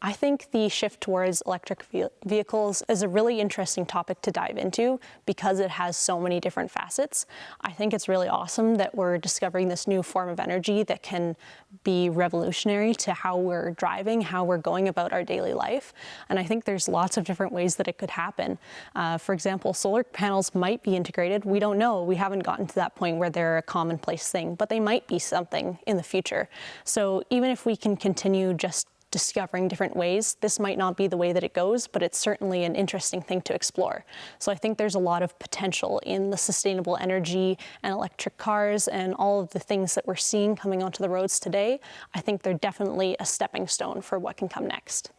I think the shift towards electric vehicles is a really interesting topic to dive into because it has so many different facets. I think it's really awesome that we're discovering this new form of energy that can be revolutionary to how we're driving, how we're going about our daily life. And I think there's lots of different ways that it could happen. For example, solar panels might be integrated. We don't know. We haven't gotten to that point where they're a commonplace thing, but they might be something in the future. So even if we can continue just discovering different ways, this might not be the way that it goes, but it's certainly an interesting thing to explore. So I think there's a lot of potential in the sustainable energy and electric cars and all of the things that we're seeing coming onto the roads today. I think they're definitely a stepping stone for what can come next.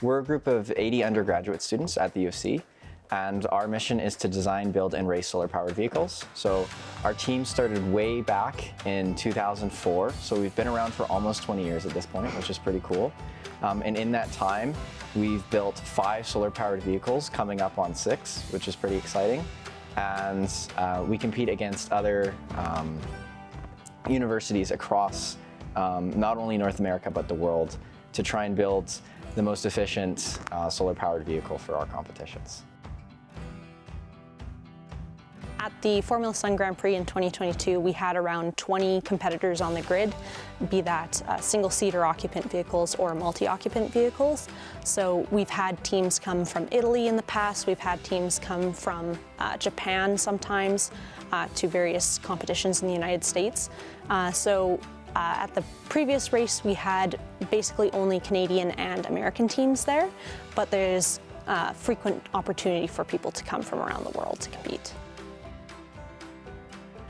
We're a group of 80 undergraduate students at the U of C, and our mission is to design, build, and race solar-powered vehicles. So our team started way back in 2004, so we've been around for almost 20 years at this point, which is pretty cool. And in that time, we've built 5 solar-powered vehicles, coming up on 6, which is pretty exciting. And we compete against other universities across not only North America, but the world, to try and build the most efficient solar-powered vehicle for our competitions. At the Formula Sun Grand Prix in 2022, we had around 20 competitors on the grid, be that single-seater occupant vehicles or multi-occupant vehicles. So we've had teams come from Italy in the past, we've had teams come from Japan sometimes to various competitions in the United States. At the previous race, we had basically only Canadian and American teams there, but there's frequent opportunity for people to come from around the world to compete.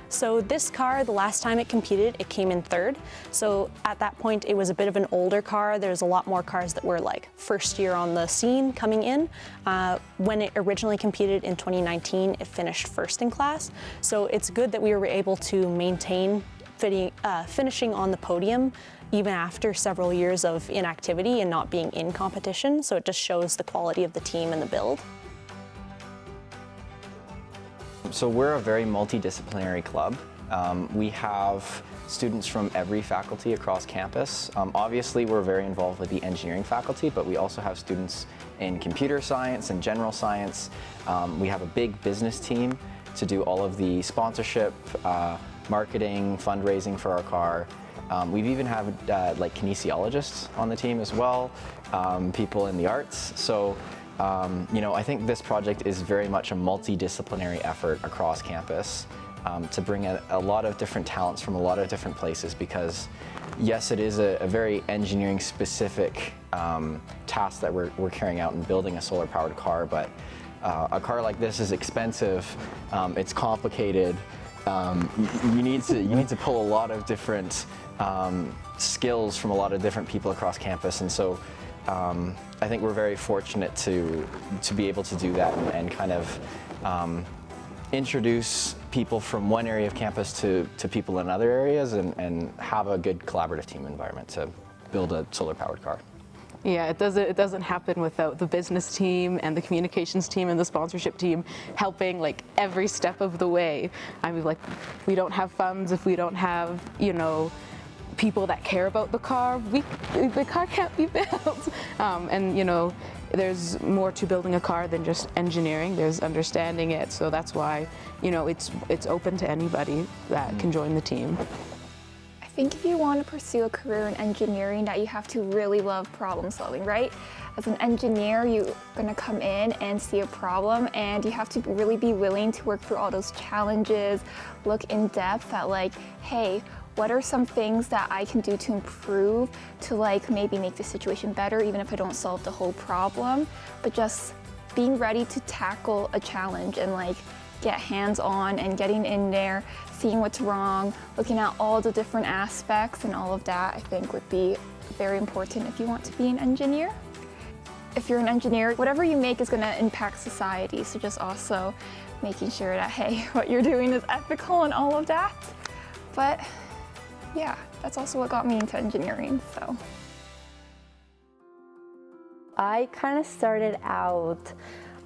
So this car, the last time it competed, it came in 3rd. So at that point, it was a bit of an older car. There's a lot more cars that were like first year on the scene coming in. When it originally competed in 2019, it finished 1st in class. So it's good that we were able to maintain finishing on the podium even after several years of inactivity and not being in competition. So it just shows the quality of the team and the build. So we're a very multidisciplinary club. We have students from every faculty across campus. Obviously, we're very involved with the engineering faculty, but we also have students in computer science and general science. We have a big business team to do all of the sponsorship, marketing, fundraising for our car. We've even had like kinesiologists on the team as well, people in the arts. So, you know, I think this project is very much a multidisciplinary effort across campus to bring a lot of different talents from a lot of different places, because yes, it is a very engineering specific task that we're carrying out in building a solar powered car, but a car like this is expensive, it's complicated. You need to pull a lot of different skills from a lot of different people across campus, and so I think we're very fortunate to be able to do that and kind of introduce people from one area of campus to people in other areas and have a good collaborative team environment to build a solar powered car. Yeah, it doesn't happen without the business team and the communications team and the sponsorship team helping like every step of the way. I mean, like, we don't have funds if we don't have, you know, people that care about the car. The car can't be built. And you know, there's more to building a car than just engineering. There's understanding it. So that's why, you know, it's open to anybody that can join the team. I think if you want to pursue a career in engineering, that you have to really love problem solving, right? As an engineer, you're going to come in and see a problem, and you have to really be willing to work through all those challenges, look in depth at like, hey, what are some things that I can do to improve to like maybe make the situation better, even if I don't solve the whole problem, but just being ready to tackle a challenge and like get hands-on and getting in there, seeing what's wrong, looking at all the different aspects and all of that, I think would be very important if you want to be an engineer. If you're an engineer, whatever you make is going to impact society, so just also making sure that, hey, what you're doing is ethical and all of that. But yeah, that's also what got me into engineering, so. I kind of started out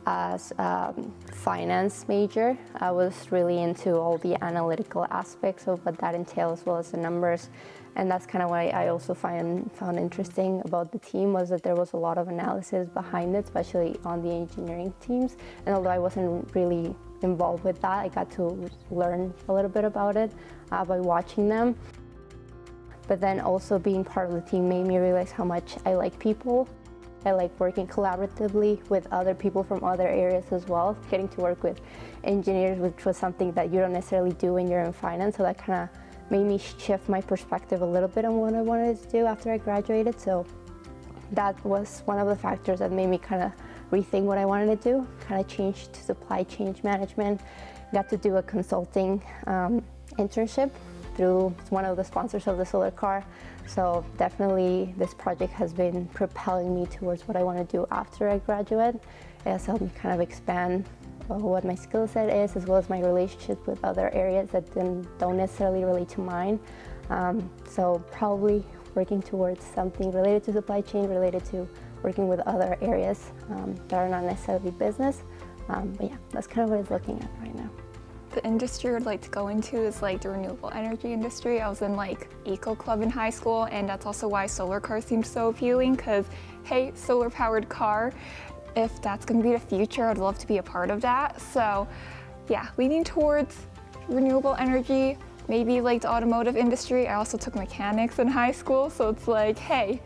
as a finance major. I was really into all the analytical aspects of what that entails, as well as the numbers. And that's kind of what I also found interesting about the team, was that there was a lot of analysis behind it, especially on the engineering teams. And although I wasn't really involved with that, I got to learn a little bit about it by watching them. But then also being part of the team made me realize how much I like people. I like working collaboratively with other people from other areas as well. Getting to work with engineers, which was something that you don't necessarily do when you're in finance, so that kind of made me shift my perspective a little bit on what I wanted to do after I graduated. So that was one of the factors that made me kind of rethink what I wanted to do, kind of change to supply chain management. Got to do a consulting internship through one of the sponsors of the solar car. So definitely this project has been propelling me towards what I want to do after I graduate. It has helped me kind of expand what my skill set is, as well as my relationships with other areas that don't necessarily relate to mine. So probably working towards something related to supply chain, related to working with other areas that are not necessarily business. But yeah, that's kind of what it's looking at right now. The industry I'd like to go into is like the renewable energy industry. I was in like eco club in high school, and that's also why solar cars seem so appealing, because hey, solar powered car, if that's going to be the future, I'd love to be a part of that. So yeah, leaning towards renewable energy, maybe like the automotive industry. I also took mechanics in high school, so it's like, hey,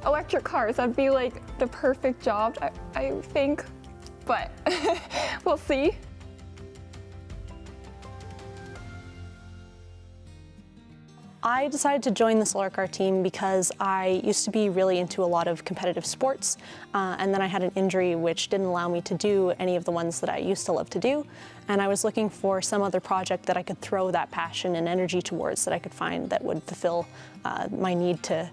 electric cars, that'd be like the perfect job, I think, but we'll see. I decided to join the solar car team because I used to be really into a lot of competitive sports, and then I had an injury which didn't allow me to do any of the ones that I used to love to do, and I was looking for some other project that I could throw that passion and energy towards, that I could find that would fulfill my need to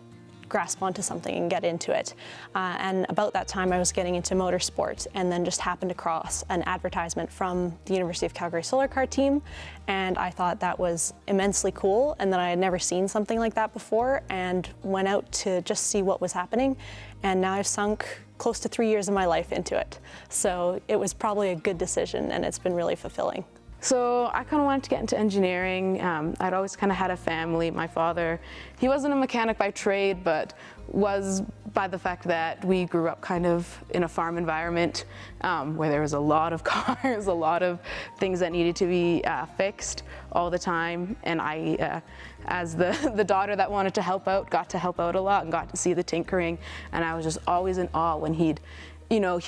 grasp onto something and get into it. And about that time I was getting into motorsport, and then just happened across an advertisement from the University of Calgary solar car team, and I thought that was immensely cool, and that I had never seen something like that before, and went out to just see what was happening, and now I've sunk close to 3 years of my life into it. So it was probably a good decision, and it's been really fulfilling. So I kind of wanted to get into engineering. I'd always kind of had a family. My father, he wasn't a mechanic by trade, but was by the fact that we grew up kind of in a farm environment where there was a lot of cars, a lot of things that needed to be fixed all the time. And I, as the daughter that wanted to help out, got to help out a lot and got to see the tinkering. And I was just always in awe when he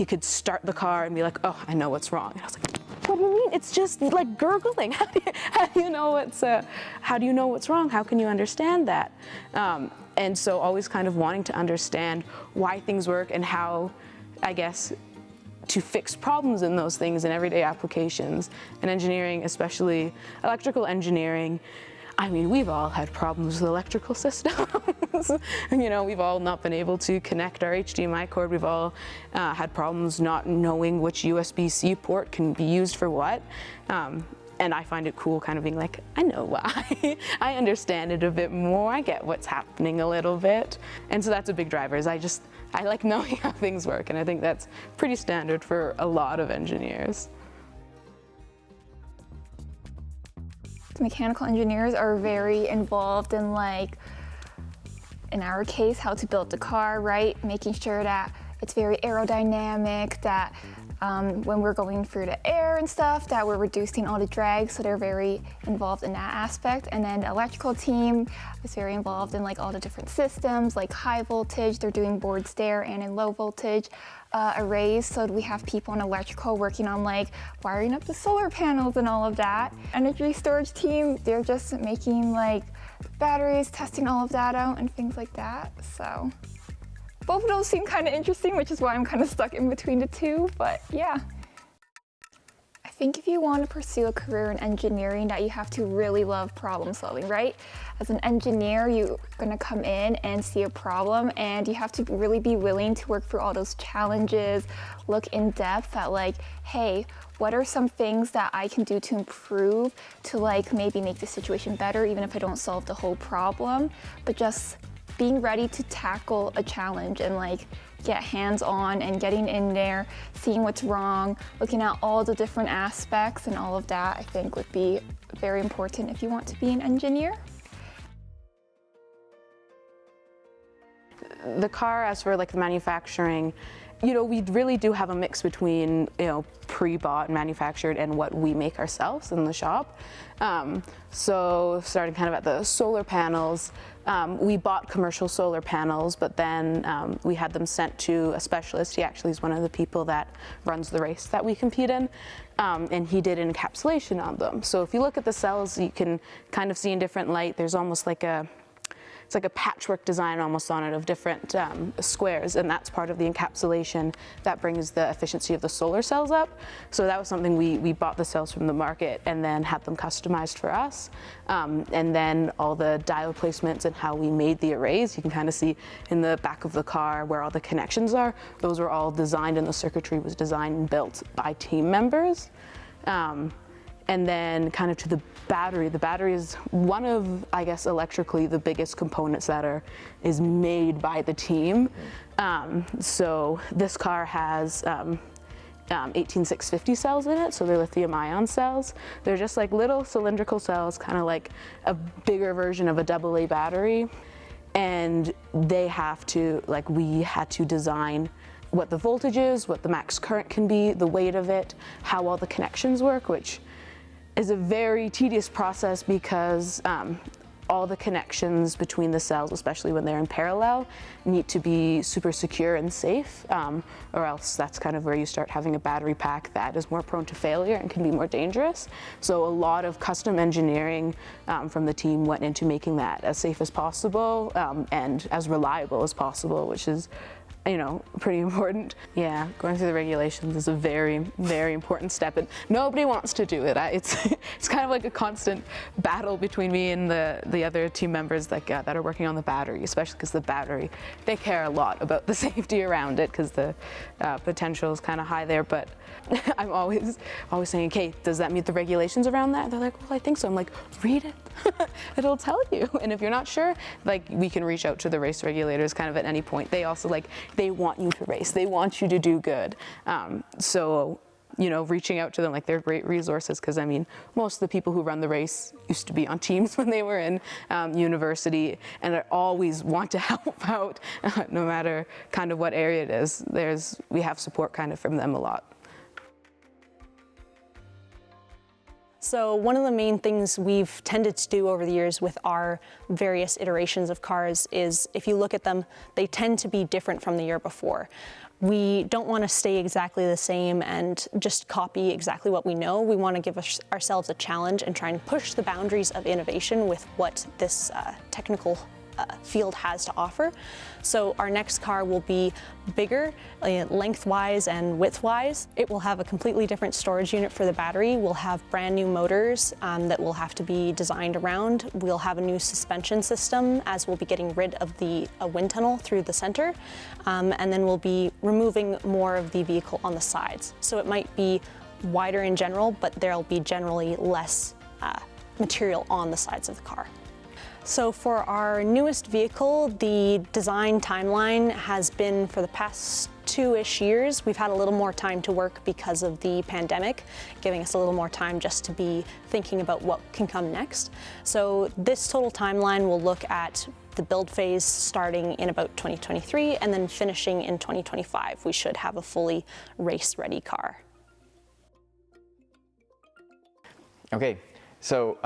could start the car and be like, oh, I know what's wrong. And I was like, what do you mean? It's just like gurgling. How do you know what's wrong? How can you understand that? And so always kind of wanting to understand why things work and how, I guess, to fix problems in those things in everyday applications. And engineering, especially electrical engineering, I mean, we've all had problems with electrical systems. We've all not been able to connect our HDMI cord. We've all had problems not knowing which USB-C port can be used for what. And I find it cool kind of being like, I know why. I understand it a bit more. I get what's happening a little bit. And so that's a big driver, is I like knowing how things work. And I think that's pretty standard for a lot of engineers. Mechanical engineers are very involved in, like, in our case, how to build the car, right? Making sure that it's very aerodynamic, that when we're going through the air and stuff, that we're reducing all the drag, so they're very involved in that aspect. And then the electrical team is very involved in like all the different systems, like high voltage, they're doing boards there, and in low voltage arrays. So we have people in electrical working on like wiring up the solar panels and all of that. Energy storage team, they're just making like batteries, testing all of that out and things like that. So both of those seem kind of interesting, which is why I'm kind of stuck in between the two, but yeah. I think if you want to pursue a career in engineering, that you have to really love problem solving, right? As an engineer, you're gonna come in and see a problem, and you have to really be willing to work through all those challenges, look in depth at like, hey, what are some things that I can do to improve, to like maybe make the situation better, even if I don't solve the whole problem, but just being ready to tackle a challenge and like get hands-on and getting in there, seeing what's wrong, looking at all the different aspects and all of that, I think would be very important if you want to be an engineer. The car, as for like the manufacturing, you know, we really do have a mix between, you know, pre-bought and manufactured and what we make ourselves in the shop. So starting kind of at the solar panels, we bought commercial solar panels, but then we had them sent to a specialist. He actually is one of the people that runs the race that we compete in, and he did an encapsulation on them. So if you look at the cells, you can kind of see in different light, there's almost like it's like a patchwork design almost on it of different squares, and that's part of the encapsulation that brings the efficiency of the solar cells up. So that was something we bought the cells from the market and then had them customized for us. And then all the dial placements and how we made the arrays, you can kind of see in the back of the car where all the connections are. Those were all designed, and the circuitry was designed and built by team members. And then kind of to the battery. The battery is one of, I guess, electrically the biggest components that is made by the team. So this car has 18650 cells in it, so they're lithium ion cells. They're just like little cylindrical cells, kind of like a bigger version of a AA battery. And they have to, like, we had to design what the voltage is, what the max current can be, the weight of it, how all the connections work, which is a very tedious process because all the connections between the cells, especially when they're in parallel, need to be super secure and safe, or else that's kind of where you start having a battery pack that is more prone to failure and can be more dangerous. So a lot of custom engineering from the team went into making that as safe as possible and as reliable as possible, which is, you know, pretty important. Yeah, going through the regulations is a very, very important step, and nobody wants to do it. It's kind of like a constant battle between me and the other team members that are working on the battery, especially because the battery, they care a lot about the safety around it because the potential is kind of high there. But I'm always saying, okay, does that meet the regulations around that? And they're like, well, I think so. I'm like, read it. It'll tell you. And if you're not sure, like, we can reach out to the race regulators kind of at any point. They also, like, they want you to race. They want you to do good. So, you know, reaching out to them, like, they're great resources because, I mean, most of the people who run the race used to be on teams when they were in university, and I always want to help out no matter kind of what area it is. We have support kind of from them a lot. So one of the main things we've tended to do over the years with our various iterations of cars is, if you look at them, they tend to be different from the year before. We don't want to stay exactly the same and just copy exactly what we know. We want to give ourselves a challenge and try and push the boundaries of innovation with what this technical field has to offer. So our next car will be bigger, lengthwise and widthwise. It will have a completely different storage unit for the battery. We'll have brand new motors that will have to be designed around. We'll have a new suspension system, as we'll be getting rid of the wind tunnel through the center. And then we'll be removing more of the vehicle on the sides. So it might be wider in general, but there'll be generally less material on the sides of the car. So for our newest vehicle, the design timeline has been, for the past 2-ish years, we've had a little more time to work because of the pandemic, giving us a little more time just to be thinking about what can come next. So this total timeline will look at the build phase starting in about 2023 and then finishing in 2025. We should have a fully race-ready car. Okay. So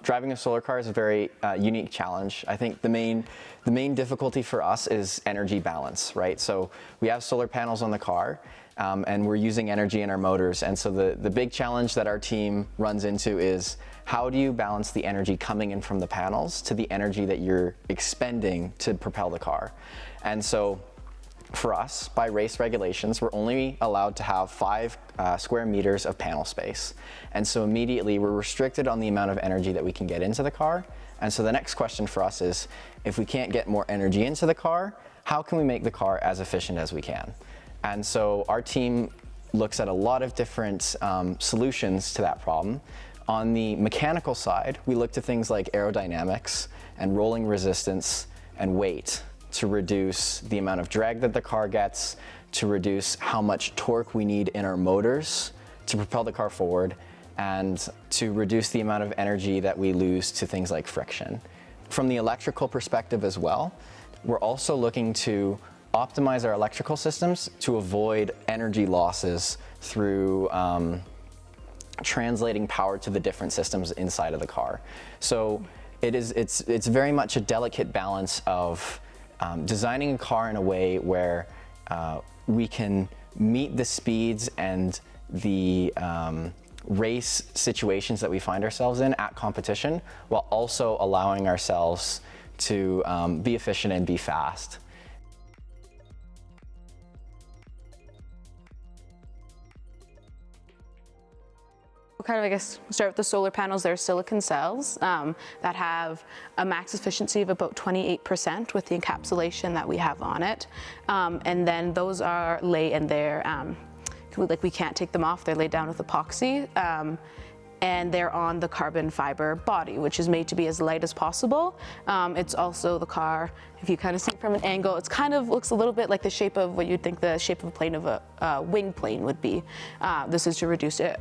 driving a solar car is a very unique challenge. I think the main difficulty for us is energy balance, right? So we have solar panels on the car, and we're using energy in our motors. And so the big challenge that our team runs into is, how do you balance the energy coming in from the panels to the energy that you're expending to propel the car? And so for us, by race regulations, we're only allowed to have 5 square meters of panel space. And so immediately we're restricted on the amount of energy that we can get into the car. And so the next question for us is, if we can't get more energy into the car, how can we make the car as efficient as we can? And so our team looks at a lot of different solutions to that problem. On the mechanical side, we look to things like aerodynamics and rolling resistance and weight to reduce the amount of drag that the car gets, to reduce how much torque we need in our motors to propel the car forward, and to reduce the amount of energy that we lose to things like friction. From the electrical perspective as well, we're also looking to optimize our electrical systems to avoid energy losses through translating power to the different systems inside of the car. So it's very much a delicate balance of designing a car in a way where we can meet the speeds and the race situations that we find ourselves in at competition, while also allowing ourselves to be efficient and be fast. Kind of, I guess, start with the solar panels. They're silicon cells that have a max efficiency of about 28% with the encapsulation that we have on it. And then those are and they're, we can't take them off. They're laid down with epoxy. And they're on the carbon fiber body, which is made to be as light as possible. It's also the car, if you kind of see it from an angle, it's kind of looks a little bit like the shape of what you'd think the shape of a plane of a wing plane would be. This is to reduce it.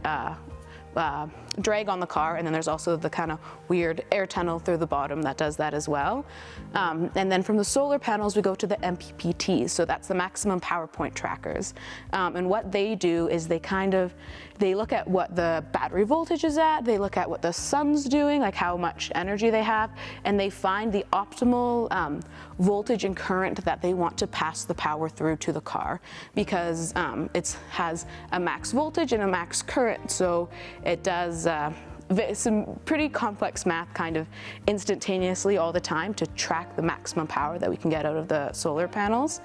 Drag on the car, and then there's also the kind of weird air tunnel through the bottom that does that as well. And then from the solar panels we go to the MPPTs, so that's the maximum power point trackers. And what they do is they look at what the battery voltage is at, they look at what the sun's doing, like how much energy they have, and they find the optimal voltage and current that they want to pass the power through to the car, because it has a max voltage and a max current, so it does some pretty complex math kind of instantaneously all the time to track the maximum power that we can get out of the solar panels.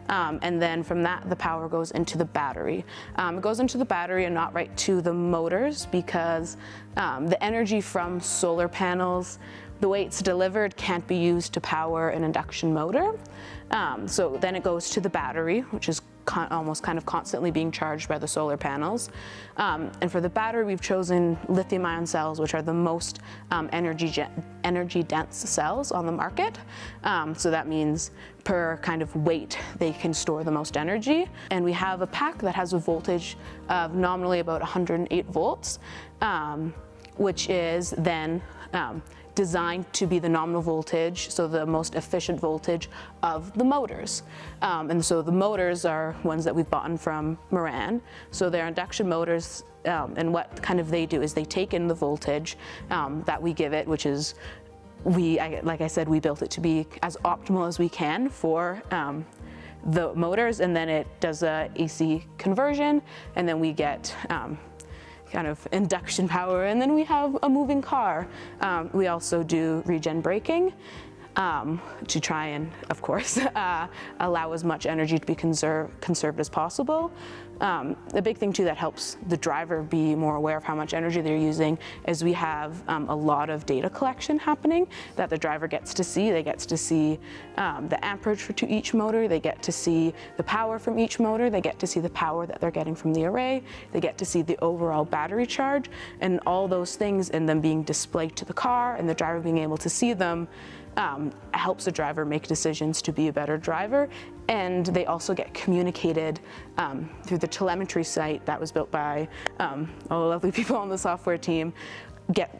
And then from that, the power goes into the battery. It goes into the battery and not right to the motors, because the energy from solar panels, the way it's delivered, can't be used to power an induction motor. So then it goes to the battery, which is almost kind of constantly being charged by the solar panels. And for the battery, we've chosen lithium-ion cells, which are the most energy-dense cells on the market. So that means per kind of weight, they can store the most energy. And we have a pack that has a voltage of nominally about 108 volts, which is then designed to be the nominal voltage, so the most efficient voltage of the motors. And so the motors are ones that we've bought from Moran. So they're induction motors, and what kind of they do is they take in the voltage that we give it, which is, like I said, we built it to be as optimal as we can for the motors, and then it does a AC conversion, and then we get kind of induction power, and then we have a moving car. We also do regen braking to try and, of course, allow as much energy to be conserved as possible. The big thing too that helps the driver be more aware of how much energy they're using is we have a lot of data collection happening that the driver gets to see. They get to see the amperage to each motor, they get to see the power from each motor, they get to see the power that they're getting from the array, they get to see the overall battery charge, and all those things, and them being displayed to the car and the driver being able to see them helps the driver make decisions to be a better driver. And they also get communicated through the telemetry site that was built by all the lovely people on the software team.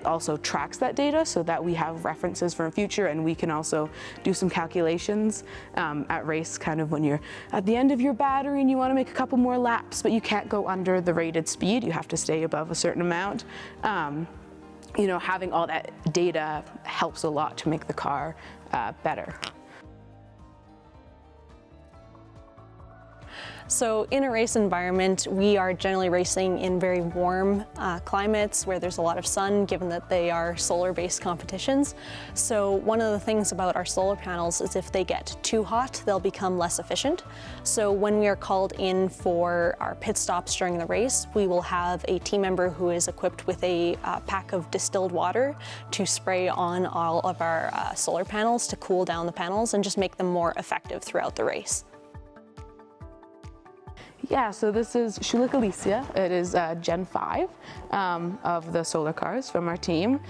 Also tracks that data so that we have references for the future, and we can also do some calculations at race, kind of when you're at the end of your battery and you want to make a couple more laps, but you can't go under the rated speed, you have to stay above a certain amount. You know, having all that data helps a lot to make the car better. So in a race environment, we are generally racing in very warm climates where there's a lot of sun, given that they are solar-based competitions. So one of the things about our solar panels is if they get too hot, they'll become less efficient. So when we are called in for our pit stops during the race, we will have a team member who is equipped with a pack of distilled water to spray on all of our solar panels to cool down the panels and just make them more effective throughout the race. Yeah, so this is Schulich Alicia. It is Gen 5 of the solar cars from our team.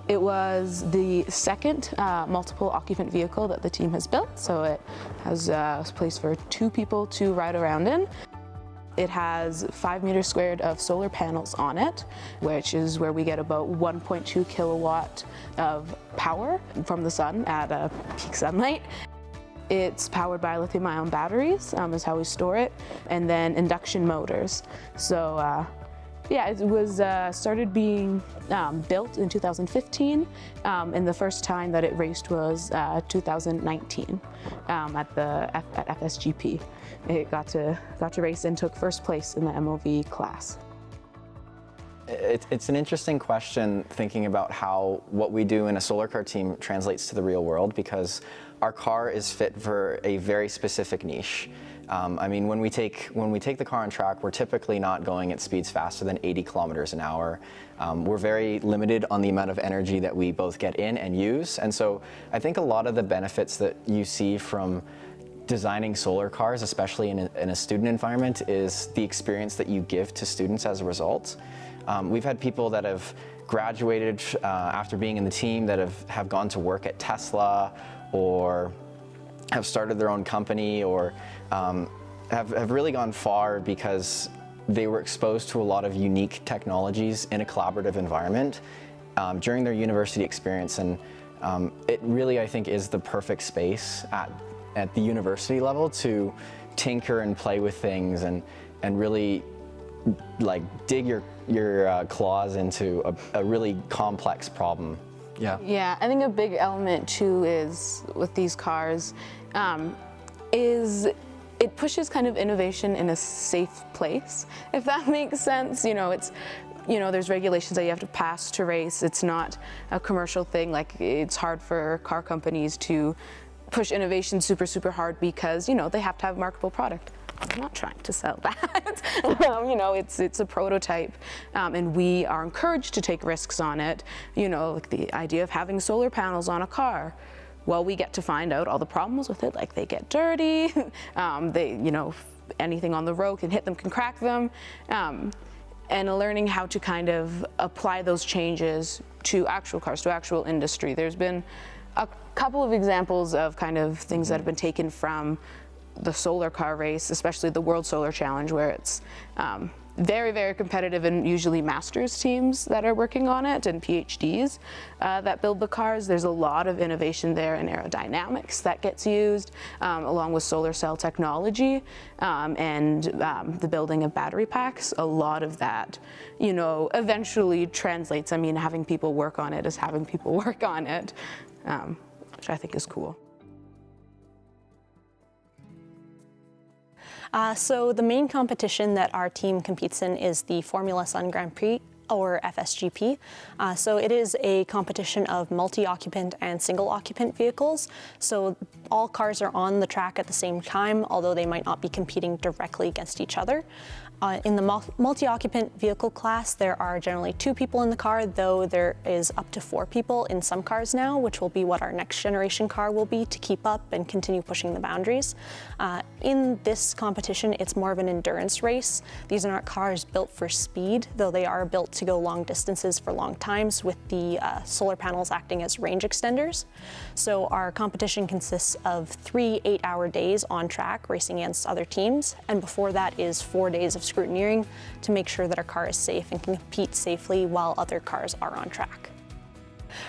It was the second multiple occupant vehicle that the team has built, so it has a place for 2 people to ride around in. It has 5 meters squared of solar panels on it, which is where we get about 1.2 kilowatt of power from the sun at peak sunlight. It's powered by lithium-ion batteries, is how we store it, and then induction motors. So yeah, it was started being built in 2015, and the first time that it raced was 2019 at FSGP. It got to race and took first place in the MOV class. It's an interesting question thinking about how what we do in a solar car team translates to the real world, because our car is fit for a very specific niche. I mean, when we take the car on track, we're typically not going at speeds faster than 80 kilometers an hour. We're very limited on the amount of energy that we both get in and use. And so I think a lot of the benefits that you see from designing solar cars, especially in a student environment, is the experience that you give to students as a result. We've had people that have graduated after being in the team that have gone to work at Tesla, or have started their own company, or have really gone far because they were exposed to a lot of unique technologies in a collaborative environment during their university experience. And it really, I think, is the perfect space at the university level to tinker and play with things and really like dig your claws into a really complex problem. Yeah, I think a big element too is with these cars is it pushes kind of innovation in a safe place, if that makes sense. You know, there's regulations that you have to pass to race. It's not a commercial thing. Like, it's hard for car companies to push innovation super hard because, they have to have a marketable product. I'm not trying to sell that. It's a prototype, and we are encouraged to take risks on it. Like the idea of having solar panels on a car. Well, we get to find out all the problems with it, like they get dirty, anything on the road can hit them, can crack them, and learning how to kind of apply those changes to actual cars, to actual industry. There's been a couple of examples of kind of things that have been taken from the solar car race, especially the World Solar Challenge, where it's very competitive, and usually masters teams that are working on it and PhDs that build the cars. There's a lot of innovation there in aerodynamics that gets used, along with solar cell technology and the building of battery packs. A lot of that, eventually translates. I mean, having people work on it is having people work on it, which I think is cool. So the main competition that our team competes in is the Formula Sun Grand Prix, or FSGP. So it is a competition of multi-occupant and single-occupant vehicles. So all cars are on the track at the same time, although they might not be competing directly against each other. In the multi-occupant vehicle class, there are generally 2 people in the car, though there is up to 4 people in some cars now, which will be what our next generation car will be to keep up and continue pushing the boundaries. In this competition, it's more of an endurance race. These are not cars built for speed, though they are built to go long distances for long times, with the solar panels acting as range extenders. So our competition consists of 3 8-hour days on track racing against other teams, and before that is 4 days of scrutineering to make sure that our car is safe and can compete safely while other cars are on track.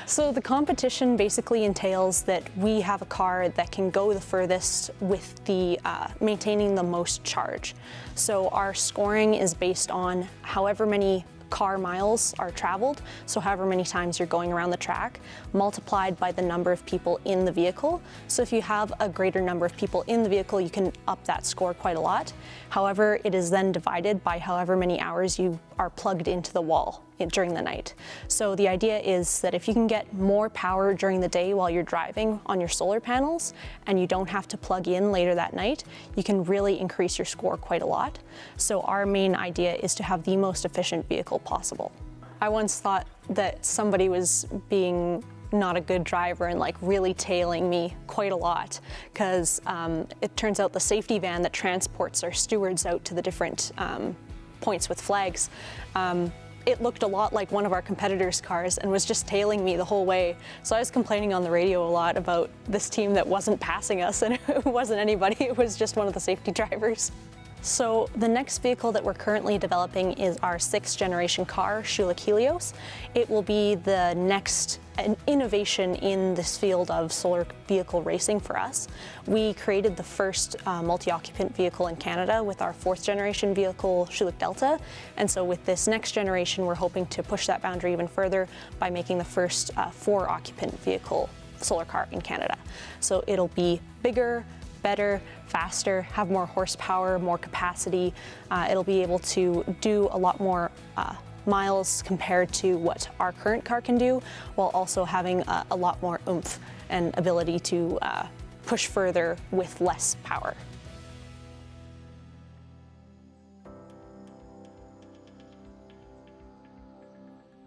So the competition basically entails that we have a car that can go the furthest with the maintaining the most charge. So our scoring is based on however many car miles are traveled, so however many times you're going around the track, multiplied by the number of people in the vehicle. So if you have a greater number of people in the vehicle, you can up that score quite a lot. However, it is then divided by however many hours you are plugged into the wall during the night. So the idea is that if you can get more power during the day while you're driving on your solar panels and you don't have to plug in later that night, you can really increase your score quite a lot. So our main idea is to have the most efficient vehicle possible. I once thought that somebody was being not a good driver and like really tailing me quite a lot, because it turns out the safety van that transports our stewards out to the different points with flags, it looked a lot like one of our competitors' cars and was just tailing me the whole way. So I was complaining on the radio a lot about this team that wasn't passing us, and it wasn't anybody, it was just one of the safety drivers. So the next vehicle that we're currently developing is our 6th generation car, Schulich Helios. It will be the next innovation in this field of solar vehicle racing for us. We created the first multi-occupant vehicle in Canada with our 4th generation vehicle, Schulich Delta. And so with this next generation, we're hoping to push that boundary even further by making the first 4-occupant vehicle solar car in Canada. So it'll be bigger, better, faster, have more horsepower, more capacity. It'll be able to do a lot more miles compared to what our current car can do, while also having a lot more oomph and ability to push further with less power.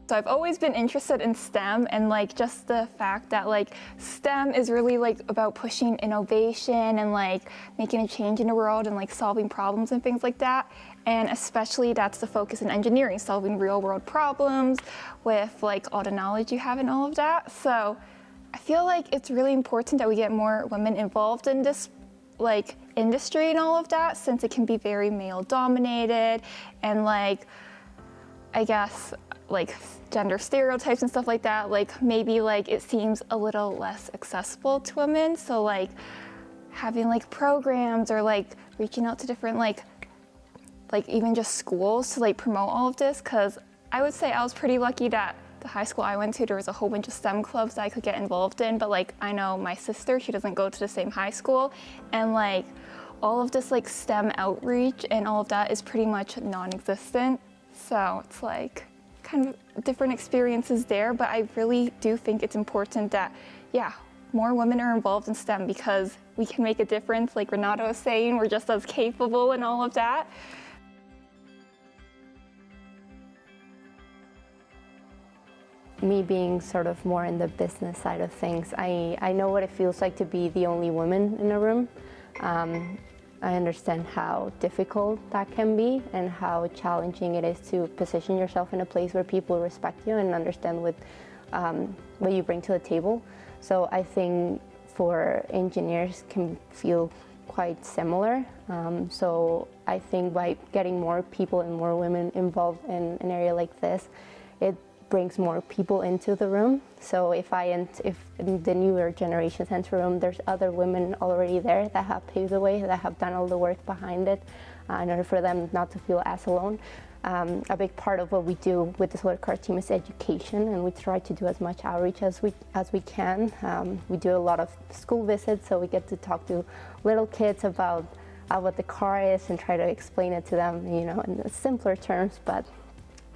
So I've always been interested in STEM, and like just the fact that like STEM is really like about pushing innovation and like making a change in the world and like solving problems and things like that. And especially that's the focus in engineering, solving real world problems with like all the knowledge you have and all of that. So I feel like it's really important that we get more women involved in this like industry and all of that, since it can be very male dominated and like, I guess, like gender stereotypes and stuff like that, like maybe like it seems a little less accessible to women. So like having like programs or like reaching out to different like even just schools to like promote all of this, because I would say I was pretty lucky that the high school I went to, there was a whole bunch of STEM clubs that I could get involved in. But like I know my sister, she doesn't go to the same high school, and like all of this like STEM outreach and all of that is pretty much non-existent. So it's like kind of different experiences there, but I really do think it's important that, yeah, more women are involved in STEM, because we can make a difference. Like Renato was saying, we're just as capable and all of that. Me being sort of more in the business side of things, I know what it feels like to be the only woman in a room. I understand how difficult that can be and how challenging it is to position yourself in a place where people respect you and understand what you bring to the table. So I think for engineers can feel quite similar. So I think by getting more people and more women involved in an area like this, it brings more people into the room. So if the newer generations enter the room, there's other women already there that have paved the way, that have done all the work behind it, in order for them not to feel as alone. A big part of what we do with the solar car team is education, and we try to do as much outreach as we can. We do a lot of school visits, so we get to talk to little kids about what the car is and try to explain it to them, you know, in simpler terms. But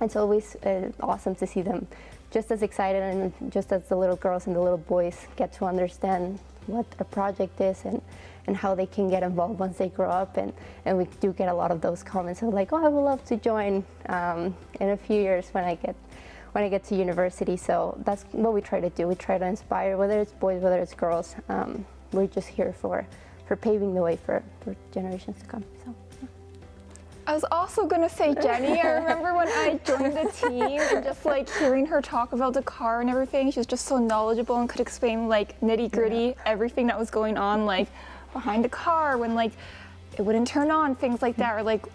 it's always awesome to see them just as excited, and just as the little girls and the little boys get to understand what a project is and how they can get involved once they grow up. And we do get a lot of those comments of like, oh, I would love to join in a few years when I get to university. So that's what we try to do. We try to inspire, whether it's boys, whether it's girls. We're just here for paving the way for generations to come. So. I was also gonna say Jenny. I remember when I joined the team and just like hearing her talk about the car and everything. She was just so knowledgeable and could explain like nitty-gritty everything that was going on like behind the car, when like it wouldn't turn on, things like that, or like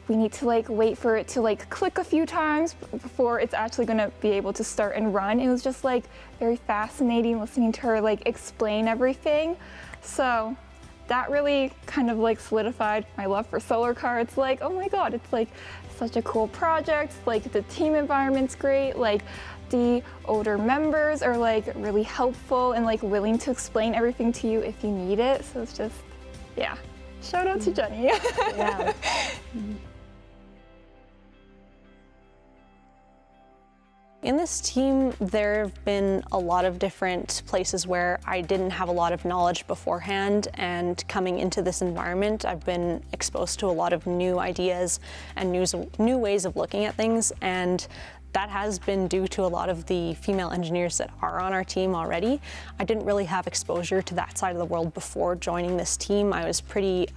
we need to like wait for it to like click a few times before it's actually gonna be able to start and run. It was just like very fascinating listening to her like explain everything. So that really kind of like solidified my love for solar car. It's like, oh my God, it's like such a cool project. Like the team environment's great. Like the older members are like really helpful and like willing to explain everything to you if you need it. So it's just, yeah. Shout out to Jenny. Yeah. In this team, there have been a lot of different places where I didn't have a lot of knowledge beforehand, and coming into this environment, I've been exposed to a lot of new ideas and new ways of looking at things, and that has been due to a lot of the female engineers that are on our team already. I didn't really have exposure to that side of the world before joining this team. I was pretty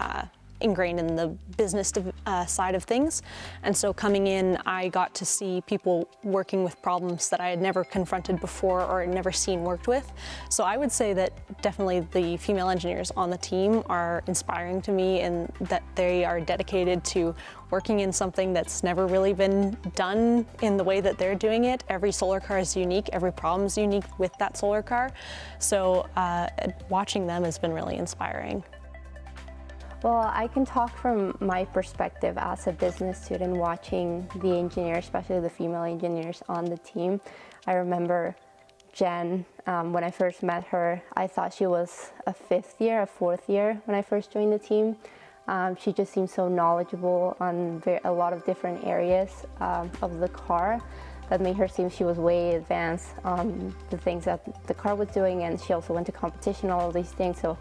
ingrained in the business side of things. And so coming in, I got to see people working with problems that I had never confronted before or had never seen worked with. So I would say that definitely the female engineers on the team are inspiring to me, in that they are dedicated to working in something that's never really been done in the way that they're doing it. Every solar car is unique, every problem is unique with that solar car. So watching them has been really inspiring. Well, I can talk from my perspective as a business student watching the engineers, especially the female engineers on the team. I remember Jen, when I first met her, I thought she was a fourth year when I first joined the team. She just seemed so knowledgeable on a lot of different areas of the car that made her seem she was way advanced on the things that the car was doing, and she also went to competition, all of these things. So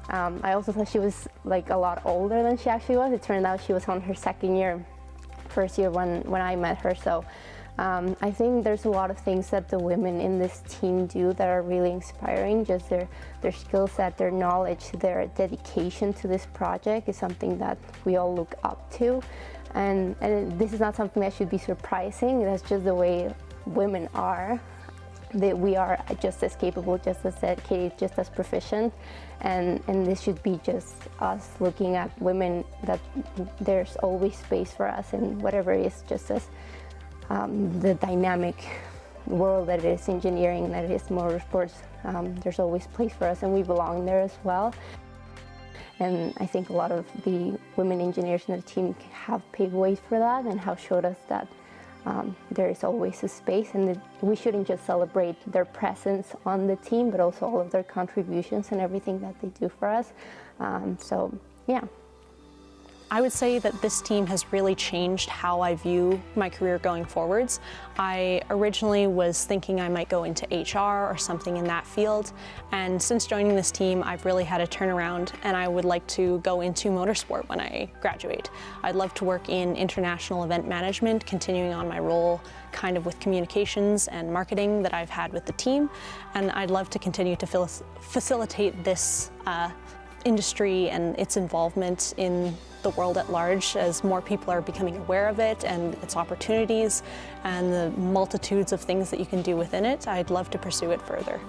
I also thought she was like a lot older than she actually was. It turned out she was on her first year when I met her. So I think there's a lot of things that the women in this team do that are really inspiring. Just their skill set, their knowledge, their dedication to this project is something that we all look up to. And this is not something that should be surprising. That's just the way women are. That we are just as capable, just as dedicated, just as proficient, and this should be just us looking at women, that there's always space for us in whatever it is, just as the dynamic world that it is engineering, that it is motorsports. There's always place for us, and we belong there as well. And I think a lot of the women engineers in the team have paved ways for that, and have showed us that there is always a space, and that we shouldn't just celebrate their presence on the team, but also all of their contributions and everything that they do for us. So, yeah. I would say that this team has really changed how I view my career going forwards. I originally was thinking I might go into HR or something in that field, and since joining this team, I've really had a turnaround, and I would like to go into motorsport when I graduate. I'd love to work in international event management, continuing on my role kind of with communications and marketing that I've had with the team, and I'd love to continue to facilitate this industry and its involvement in the world at large, as more people are becoming aware of it and its opportunities and the multitudes of things that you can do within it. I'd love to pursue it further.